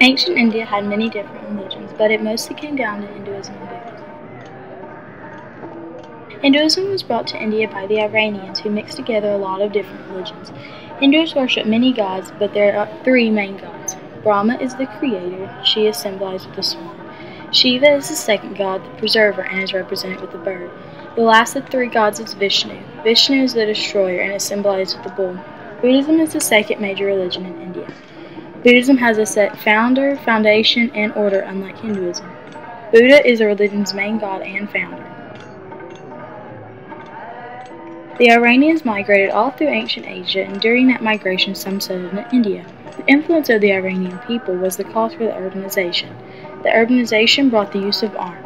Ancient India had many different religions, but it mostly came down to Hinduism and Buddhism. Hinduism was brought to India by the Iranians, who mixed together a lot of different religions. Hindus worship many gods, but there are three main gods. Brahma is the creator. She is symbolized with the swan. Shiva is the second god, the preserver, and is represented with the bird. The last of the three gods is Vishnu. Vishnu is the destroyer and is symbolized with the bull. Buddhism is the second major religion in India. Buddhism has a set founder, foundation, and order, unlike Hinduism. Buddha is the religion's main god and founder. The Iranians migrated all through ancient Asia, and during that migration some settled in India. The influence of the Iranian people was the cause for the urbanization. The urbanization brought the use of arms.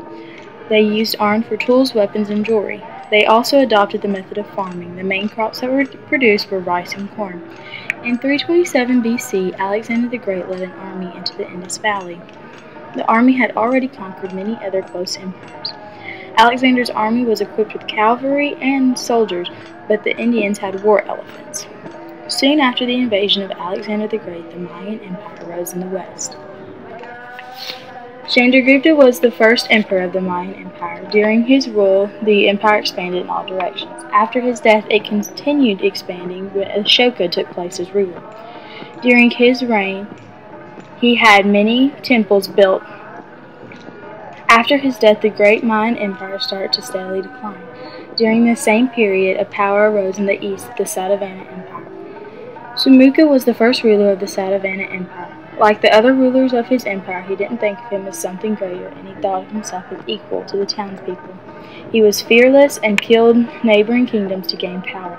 They used iron for tools, weapons, and jewelry. They also adopted the method of farming. The main crops that were produced were rice and corn. In 327 BC, Alexander the Great led an army into the Indus Valley. The army had already conquered many other close empires. Alexander's army was equipped with cavalry and soldiers, but the Indians had war elephants. Soon after the invasion of Alexander the Great, the Mayan Empire rose in the west. Chandragupta was the first emperor of the Mayan Empire. During his rule, the empire expanded in all directions. After his death, it continued expanding when Ashoka took place as ruler. During his reign, he had many temples built. After his death, the great Mayan Empire started to steadily decline. During the same period, a power arose in the east, the Satavahana Empire. Sumuka was the first ruler of the Satavahana Empire. Like the other rulers of his empire, he didn't think of him as something greater, and he thought of himself as equal to the townspeople. He was fearless and killed neighboring kingdoms to gain power.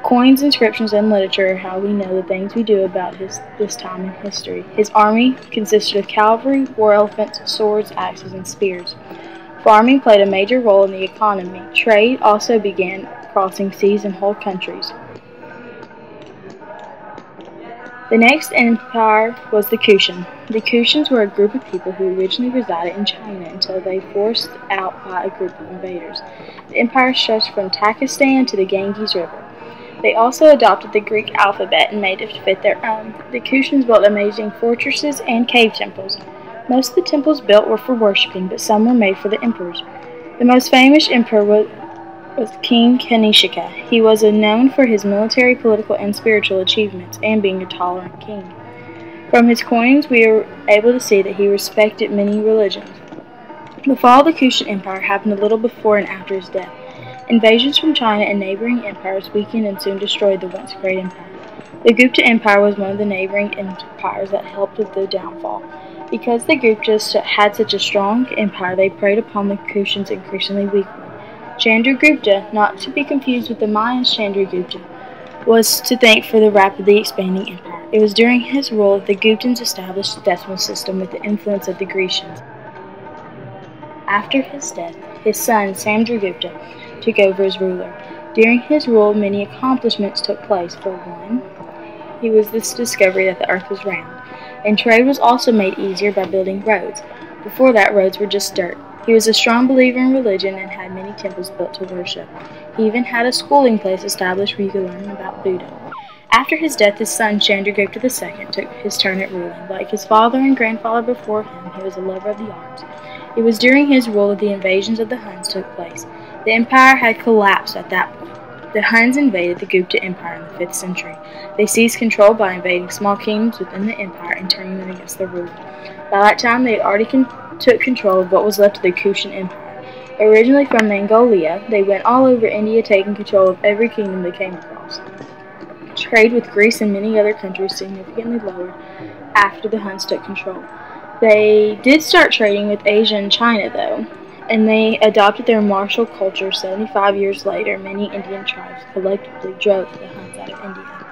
Coins, inscriptions, and literature are how we know the things we do about this time in history. His army consisted of cavalry, war elephants, swords, axes, and spears. Farming played a major role in the economy. Trade also began crossing seas and whole countries. The next empire was the Kushan. The Kushans were a group of people who originally resided in China until they were forced out by a group of invaders. The empire stretched from Takistan to the Ganges River. They also adopted the Greek alphabet and made it fit their own. The Kushans built amazing fortresses and cave temples. Most of the temples built were for worshipping, but some were made for the emperors. The most famous emperor was King Kanishka. He was known for his military, political, and spiritual achievements, and being a tolerant king. From his coins, we are able to see that he respected many religions. The fall of the Kushan Empire happened a little before and after his death. Invasions from China and neighboring empires weakened and soon destroyed the once great empire. The Gupta Empire was one of the neighboring empires that helped with the downfall. Because the Guptas had such a strong empire, they preyed upon the Kushans increasingly weakly. Chandragupta, not to be confused with the Mayans' Chandragupta, was to thank for the rapidly expanding empire. It was during his rule that the Guptans established the decimal system with the influence of the Grecians. After his death, his son Samdragupta took over as ruler. During his rule, many accomplishments took place. For one, he was this discovery that the earth was round, and trade was also made easier by building roads. Before that, roads were just dirt. He was a strong believer in religion and had many temples built to worship. He even had a schooling place established where you could learn about Buddha. After his death, his son Chandragupta II took his turn at ruling. Like his father and grandfather before him, he was a lover of the arts. It was during his rule that the invasions of the Huns took place. The empire had collapsed at that point. The Huns invaded the Gupta Empire in the 5th century. They seized control by invading small kingdoms within the empire and turning them against their ruler. By that time, they had already took control of what was left of the Kushan Empire. Originally from Mongolia, they went all over India, taking control of every kingdom they came across. Trade with Greece and many other countries significantly lowered after the Huns took control. They did start trading with Asia and China, though, and they adopted their martial culture. 75 years later, many Indian tribes collectively drove the Huns out of India.